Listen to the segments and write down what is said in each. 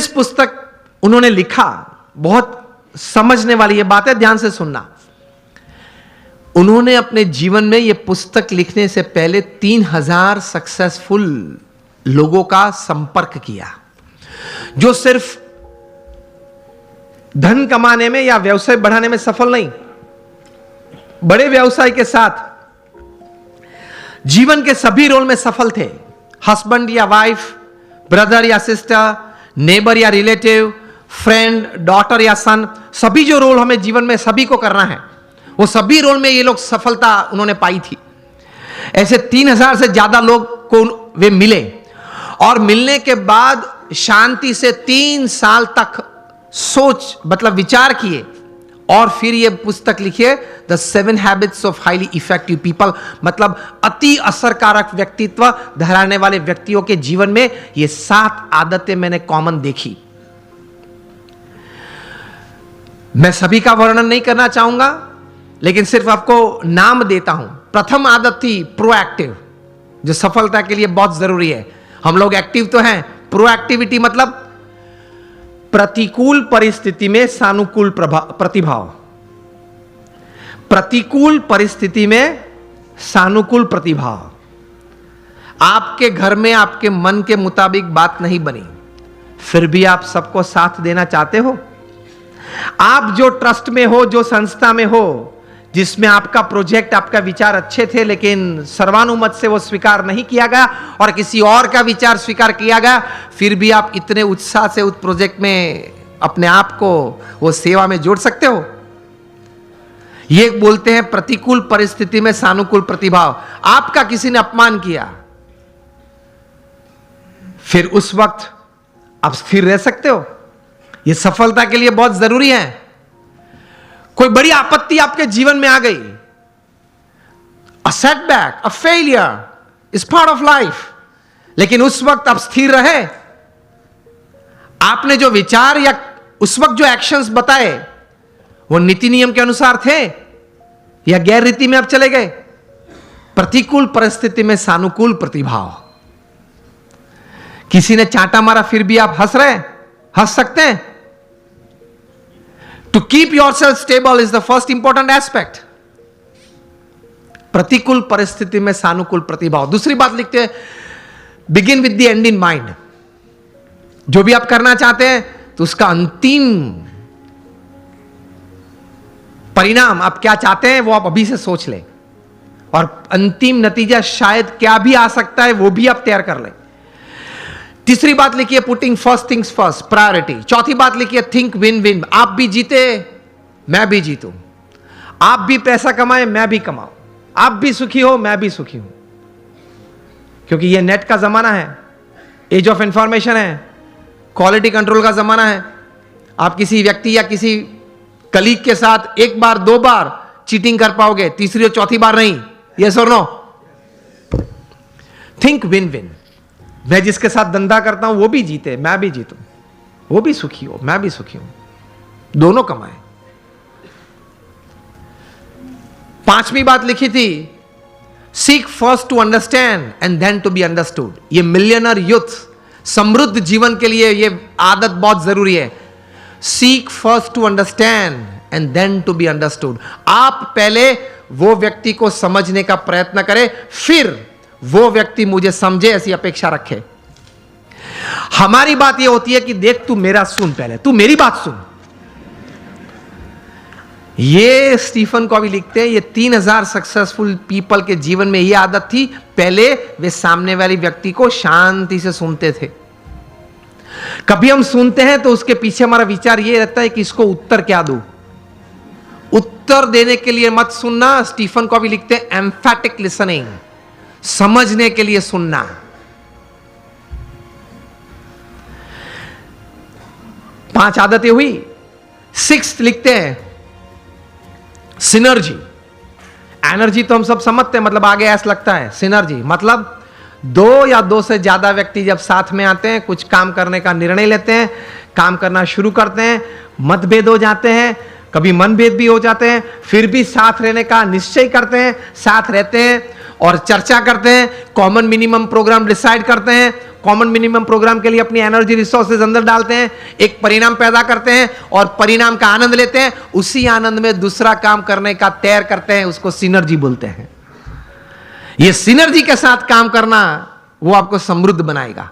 इस पुस्तक उन्होंने लिखा, बहुत समझने वाली ये बात है, ध्यान से सुनना। उन्होंने अपने जीवन में ये पुस्तक लिखने से पहले 3000 सक्सेसफुल लोगों का संपर्क किया, जो सिर्फ धन कमाने में या व्यवसाय बढ़ाने में सफल नहीं, बड़े व्यवसाय के साथ जीवन के सभी रोल में सफल थे। हस्बैंड या वाइफ, ब्रदर या सिस्टर, नेबर या रिलेटिव, फ्रेंड, डॉटर या सन, सभी जो रोल हमें जीवन में सभी को करना है, वो सभी रोल में ये लोग सफलता उन्होंने पाई थी। ऐसे 3000 से ज्यादा लोग को वे मिले, और मिलने के बाद शांति से 3 साल तक सोच मतलब विचार किए, और फिर ये पुस्तक लिखिए, the 7 habits of highly effective people, मतलब अति असरकारक व्यक्तित्व धराने वाले व्यक्तियों के जीवन में ये 7 आदतें मैंने कॉमन देखी। मैं सभी का वर्णन नहीं करना चाहूंगा, लेकिन सिर्फ आपको नाम देता हूं। प्रथम आदत थी प्रोएक्टिव, जो सफलता के लिए बहुत जरूरी है। हम लोग एक्टिव तो हैं, प्रोएक्टिविटी मतलब प्रतिकूल परिस्थिति में सानुकूल प्रतिभाव। प्रतिकूल परिस्थिति में सानुकूल प्रतिभाव। आपके घर में आपके मन के मुताबिक बात नहीं बनी, फिर भी आप सबको साथ देना चाहते हो। आप जो ट्रस्ट में हो, जो संस्था में हो, जिसमें आपका प्रोजेक्ट, आपका विचार अच्छे थे, लेकिन सर्वानुमत से वो स्वीकार नहीं किया गया और किसी और का विचार स्वीकार किया गया, फिर भी आप इतने उत्साह से उस प्रोजेक्ट में अपने आप को वो सेवा में जोड़ सकते हो। ये बोलते हैं प्रतिकूल परिस्थिति में सानुकूल प्रतिभाव। आपका किसी ने अपमान किया, फिर उस वक्त आप स्थिर रह सकते हो। ये सफलता के लिए बहुत जरूरी है। कोई बड़ी आपत्ति आपके जीवन में आ गई, a setback, a failure is part of life, लेकिन उस वक्त आप स्थिर रहे। आपने जो विचार या उस वक्त जो एक्शंस बताए वो नीति नियम के अनुसार थे या गैर रीति में आप चले गए। प्रतिकूल परिस्थिति में सानुकूल प्रतिभाव। किसी ने चांटा मारा, फिर भी आप हंस रहे, हंस सकते हैं। To keep yourself stable is the first important aspect. प्रतिकूल परिस्थिति में सानुकूल प्रतिभाव। दूसरी बात लिखते हैं, begin with the end in mind. जो भी आप करना चाहते हैं तो उसका अंतिम परिणाम आप क्या चाहते हैं वो आप अभी से सोच लें, और अंतिम नतीजा शायद क्या भी आ सकता है वो भी आप तैयार कर लें। तीसरी बात लिखिए, putting first things first, priority. चौथी बात लिखिए, थिंक विन विन। आप भी जीते, मैं भी जीतूं। आप भी पैसा कमाए, मैं भी कमाऊं। आप भी सुखी हो, मैं भी सुखी हूं। क्योंकि ये नेट का जमाना है, एज ऑफ इंफॉर्मेशन है, क्वालिटी कंट्रोल का जमाना है। आप किसी व्यक्ति या किसी कलीग के साथ एक बार, 2 बार चीटिंग कर पाओगे, तीसरी और चौथी बार नहीं। यस और नो? Think win win. मैं जिसके साथ धंधा करता हूं वो भी जीते, मैं भी जीतूं। वो भी सुखी हो, मैं भी सुखी हूं, दोनों कमाए। 5वीं बात लिखी थी, seek first to understand and then to be understood. ये मिलियनर यूथ समृद्ध जीवन के लिए ये आदत बहुत जरूरी है। Seek first to understand and then to be understood. आप पहले वो व्यक्ति को समझने का प्रयत्न करें, फिर वो व्यक्ति मुझे समझे, ऐसी अपेक्षा रखे। हमारी बात ये होती है कि देख तू मेरा सुन, पहले तू मेरी बात सुन। ये स्टीफन कॉवी लिखते हैं, ये 3000 सक्सेसफुल पीपल के जीवन में ये आदत थी। पहले वे सामने वाले व्यक्ति को शांति से सुनते थे। कभी हम सुनते हैं तो उसके पीछे हमारा विचार ये रहता है कि इसको उत्तर क्या दूं। उत्तर देने के लिए मत सुनना। स्टीफन कॉवी लिखते हैं, एम्फैटिक लिसनिंग, समझने के लिए सुनना। पांच आदतें हुई। 6th लिखते हैं, सिनर्जी। एनर्जी तो हम सब समझते हैं, मतलब आगे ऐसा लगता है। सिनर्जी मतलब 2 या 2 से ज्यादा व्यक्ति जब साथ में आते हैं, कुछ काम करने का निर्णय लेते हैं, काम करना शुरू करते हैं, मतभेद हो जाते हैं, कभी मनभेद भी हो जाते हैं, फिर भी साथ रहने का निश्चय करते हैं, साथ रहते हैं और चर्चा करते हैं, कॉमन मिनिमम प्रोग्राम डिसाइड करते हैं, कॉमन मिनिमम प्रोग्राम के लिए अपनी एनर्जी रिसोर्सेज अंदर डालते हैं, एक परिणाम पैदा करते हैं और परिणाम का आनंद लेते हैं, उसी आनंद में दूसरा काम करने का तैयार करते हैं, उसको सिनर्जी बोलते हैं। ये सिनर्जी के साथ काम करना वो आपको समृद्ध बनाएगा।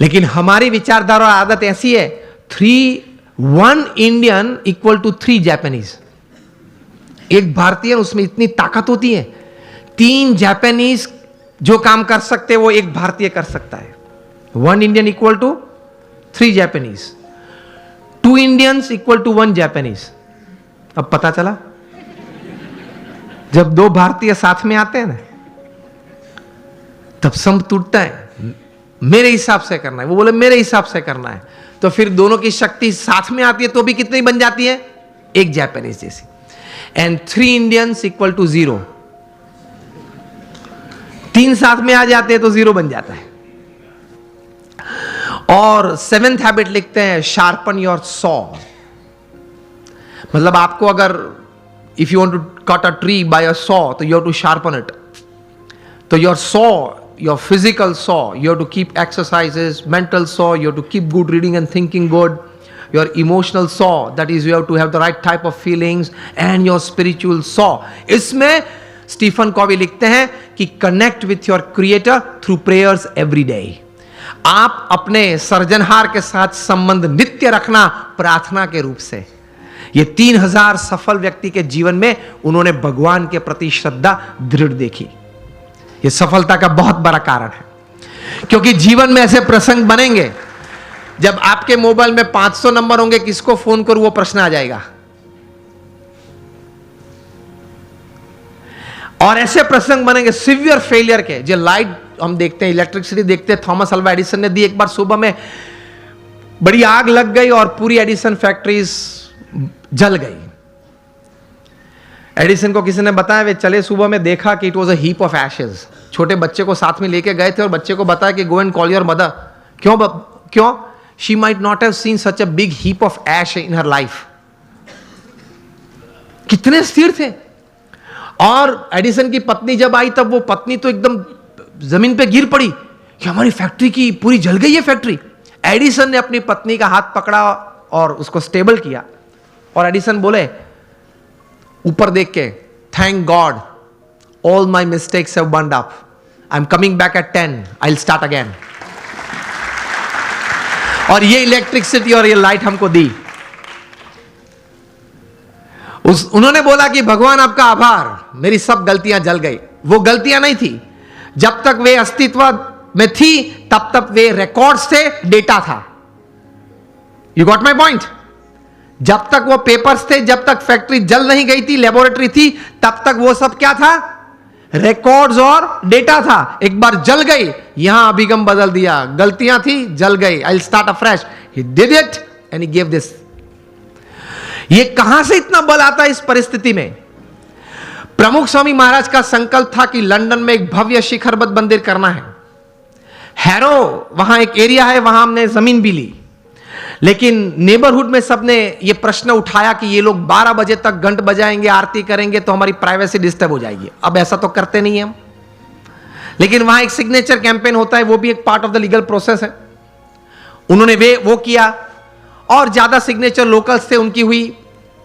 लेकिन हमारी विचारधारा और आदत ऐसी है, 1 इंडियन इक्वल टू 3 जापानीज। एक भारतीय, उसमें इतनी ताकत होती है, 3 जापानीज जो काम कर सकते हैं वो एक भारतीय कर सकता है। 1 Indian equal to 3 Japanese, 2 Indians equal to 1 Japanese. अब पता चला, जब 2 भारतीय साथ में आते हैं ना, तब संप टूटता है। मेरे हिसाब से करना है, वो बोले मेरे हिसाब से करना है, तो फिर दोनों की शक्ति साथ में आती है तो भी कितनी बन जाती है, एक जापानीज जैसी। And 3 Indians equal to 0। 3 साथ में आ जाते हैं तो 0 बन जाता है। और 7th हैबिट लिखते हैं, शार्पन योर सॉ। मतलब आपको अगर if you want to cut a tree by a saw, तो you have to sharpen it. तो your saw, your physical saw, you have to keep exercises, mental saw, you have to keep good reading and thinking good, your emotional saw, that is you have to have the right type of feelings, and your spiritual saw. इसमें Stephen Covey लिखते हैं कि connect with your creator through prayers every day. आप अपने सर्जनहार के साथ संबंध नित्य रखना प्रार्थना के रूप से। ये 3000 सफल व्यक्ति के जीवन में उन्होंने भगवान के प्रति श्रद्धा दृढ़ देखी। ये सफलता का बहुत बड़ा कारण है, क्योंकि जीवन में ऐसे प्रसंग बनेंगे जब आपके मोबाइल में 500 नंबर होंगे, किसको फोन करूं वो प्रश्न आ जाएगा। और ऐसे प्रसंग बनेंगे सिवियर फेलियर के, जो लाइट हम देखते हैं, इलेक्ट्रिसिटी देखते हैं, थॉमस अल्वा एडिसन ने दी। एक बार सुबह में बड़ी आग लग गई और पूरी एडिसन फैक्ट्रीज जल गई। एडिसन को किसी ने बताया, वे चले सुबह में, देखा कि it was a heap of Ashes. छोटे बच्चे को साथ में लेके गए थे और बच्चे को बताया कि go and call your mother. क्यों? She might not have seen such a big heap of ash in her life. कितने स्थिर थे। और एडिसन की पत्नी जब आई, तब वो पत्नी तो एकदम जमीन पे गिर पड़ी कि हमारी फैक्ट्री की पूरी जल गई है फैक्ट्री। एडिसन ने अपनी पत्नी का हाथ पकड़ा और उसको स्टेबल किया, और एडिसन बोले ऊपर देख के, thank God all my mistakes have burned up, I am coming back at 10, I will start again. और ये इलेक्ट्रिसिटी और ये लाइट हमको दी। उन्होंने बोला कि भगवान आपका आभार, मेरी सब गलतियां जल गई। वो गलतियां नहीं थी, जब तक वे अस्तित्व में थी तब तक वे रिकॉर्ड्स थे, डेटा था। You got my point? जब तक वो पेपर्स थे, जब तक फैक्ट्री जल नहीं गई थी, लेबोरेटरी थी, तब तक वो सब क्या था, रिकॉर्ड्स और डेटा था। एक बार जल गई, यहां अभिगम बदल दिया, गलतियां थी, जल गई, I will start afresh. He did it and he give this. ये कहां से इतना बल आता है इस परिस्थिति में? प्रमुख स्वामी महाराज का संकल्प था कि लंदन में एक भव्य शिखरबद्ध मंदिर करना है। हैरो वहां एक एरिया है, वहां हमने जमीन भी ली, लेकिन नेबरहुड में सबने ये प्रश्न उठाया कि ये लोग 12 बजे तक घंट बजाएंगे, आरती करेंगे, तो हमारी प्राइवेसी डिस्टर्ब हो जाएगी। अब ऐसा तो करते नहीं हम, लेकिन वहां एक सिग्नेचर कैंपेन होता है, वो भी एक part of the legal process है। उन्होंने वो किया, और ज्यादा सिग्नेचर लोकल्स थे, उनकी हुई,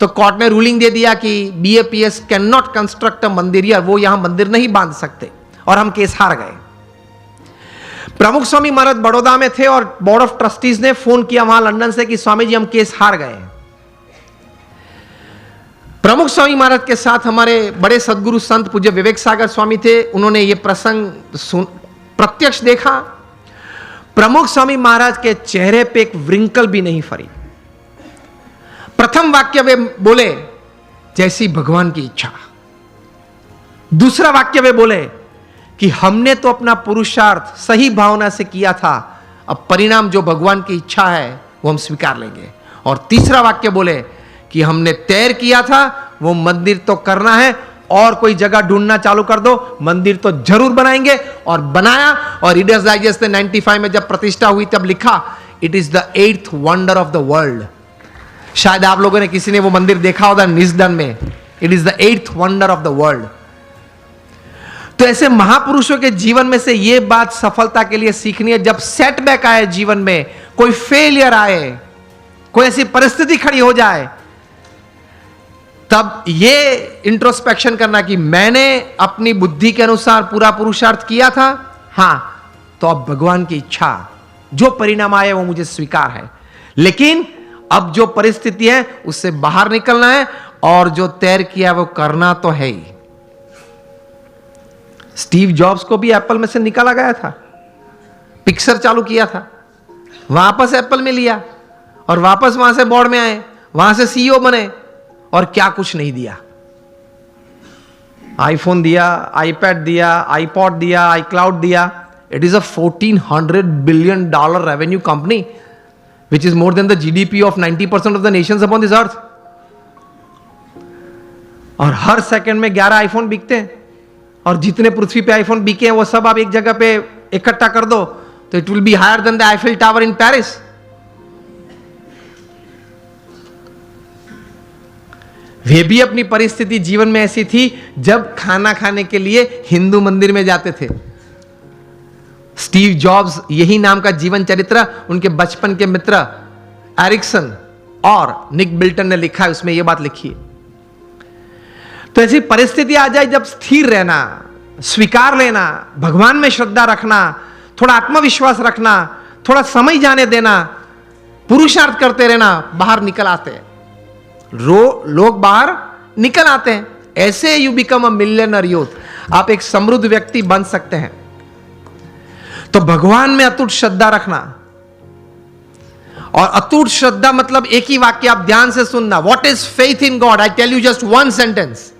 तो कोर्ट ने रूलिंग दे दिया कि BAPS can not construct a मंदिर, या वो यहां मंदिर नहीं बांध सकते, और हम केस हार गए। प्रमुख स्वामी महाराज बड़ौदा में थे और बोर्ड ऑफ ट्रस्टीज ने फोन किया वहां लंदन से कि स्वामी जी हम केस हार गए। प्रमुख स्वामी महाराज के साथ हमारे बड़े सदगुरु संत पूज्य विवेक सागर स्वामी थे, उन्होंने यह प्रसंग प्रत्यक्ष देखा। प्रमुख स्वामी महाराज के चेहरे पे एक व्रिंकल भी नहीं फरी। प्रथम वाक्य वे बोले, जैसी भगवान की इच्छा। दूसरा वाक्य वे बोले कि हमने तो अपना पुरुषार्थ सही भावना से किया था, अब परिणाम जो भगवान की इच्छा है वो हम स्वीकार लेंगे। और तीसरा वाक्य बोले कि हमने तैर किया था, वो मंदिर तो करना है, और कोई जगह ढूंढना चालू कर दो, मंदिर तो जरूर बनाएंगे। और बनाया, और रीडर्स डाइजेस्ट ने 95 में जब प्रतिष्ठा हुई तब लिखा, it is the 8th wonder of the world. शायद आप लोगों ने किसी ने वो मंदिर देखा होगा निस्दन में, it is the 8th wonder of the world. तो ऐसे महापुरुषों के जीवन में से यह बात सफलता के लिए सीखनी है, जब सेटबैक आए जीवन में, कोई फेलियर आए, कोई ऐसी परिस्थिति खड़ी हो जाए, तब यह इंट्रोस्पेक्शन करना कि मैंने अपनी बुद्धि के अनुसार पूरा पुरुषार्थ किया था, हां, तो अब भगवान की इच्छा, जो परिणाम आए वो मुझे स्वीकार है, लेकिन अब जो परिस्थिति है उससे बाहर निकलना है और जो तैर किया वो करना तो है ही। स्टीव जॉब्स को भी एप्पल में से निकाला गया था, पिक्सर चालू किया था, वापस एप्पल में लिया और वापस वहां से बोर्ड में आए, वहां से सीईओ बने और क्या कुछ नहीं दिया। आईफोन दिया, आईपैड दिया, आईपॉड दिया, आईक्लाउड दिया। It is a $1400 billion revenue company which is more than the GDP of 90% of the nations upon this earth. और हर सेकंड में 11 आईफोन बिकते हैं, और जितने पृथ्वी पे आईफोन बिके हैं वो सब आप एक जगह पे इकट्ठा कर दो तो it will be higher then the Eiffel Tower in Paris. वे भी अपनी परिस्थिति जीवन में ऐसी थी जब खाना खाने के लिए हिंदू मंदिर में जाते थे। स्टीव जॉब्स, यही नाम का जीवन चरित्र उनके बचपन के मित्र एरिक्सन और निक बिल्टन ने लिखा है, उसमें यह बात लिखी है। तो ऐसी परिस्थिति आ जाए जब स्थिर रहना, स्वीकार लेना, भगवान में श्रद्धा रखना, थोड़ा आत्मविश्वास रखना, थोड़ा समय जाने देना, पुरुषार्थ करते रहना, बाहर निकल आते हैं, लोग बाहर निकल आते हैं। ऐसे you become a millionaire youth, आप एक समृद्ध व्यक्ति बन सकते हैं। तो भगवान में अटूट श्रद्धा रखना, और अटूट श्रद्धा मतलब एक ही वाक्य आप ध्यान से सुनना, what is faith in God? I tell you just one sentence.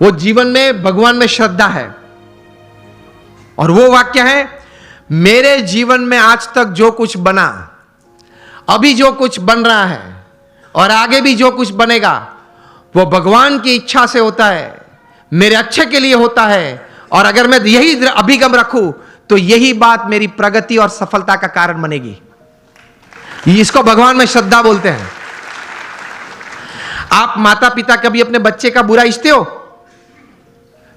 वो जीवन में भगवान में श्रद्धा है, और वो वाक्य है, मेरे जीवन में आज तक जो कुछ बना, अभी जो कुछ बन रहा है और आगे भी जो कुछ बनेगा, वो भगवान की इच्छा से होता है, मेरे अच्छे के लिए होता है, और अगर मैं यही अभिगम रखूं तो यही बात मेरी प्रगति और सफलता का कारण बनेगी। इसको भगवान में श्रद्धा बोलते हैं। आप माता पिता कभी अपने बच्चे का बुरा इच्छते हो?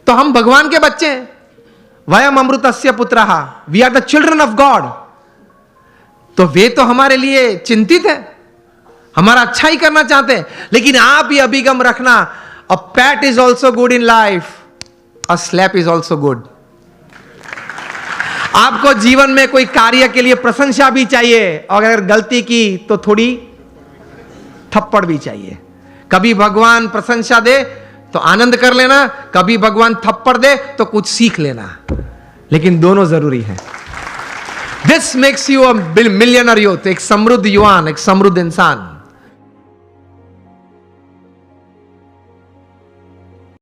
तो हम भगवान के बच्चे हैं। वयम अमृतस्य पुत्रः, we are the children of God. तो वे तो हमारे लिए चिंतित है, हमारा अच्छा ही करना चाहते हैं, लेकिन आप ये अभिगम रखना, a pat is also good in life, a slap is also good. आपको जीवन में कोई कार्य के लिए प्रशंसा भी चाहिए, और अगर गलती की तो थोड़ी थप्पड़ भी चाहिए। कभी भगवान प्रशंसा दे तो आनंद कर लेना, कभी भगवान थप्पड़ दे तो कुछ सीख लेना, लेकिन दोनों जरूरी है। This makes you a millionaire youth, एक समृद्ध युवान, एक समृद्ध इंसान।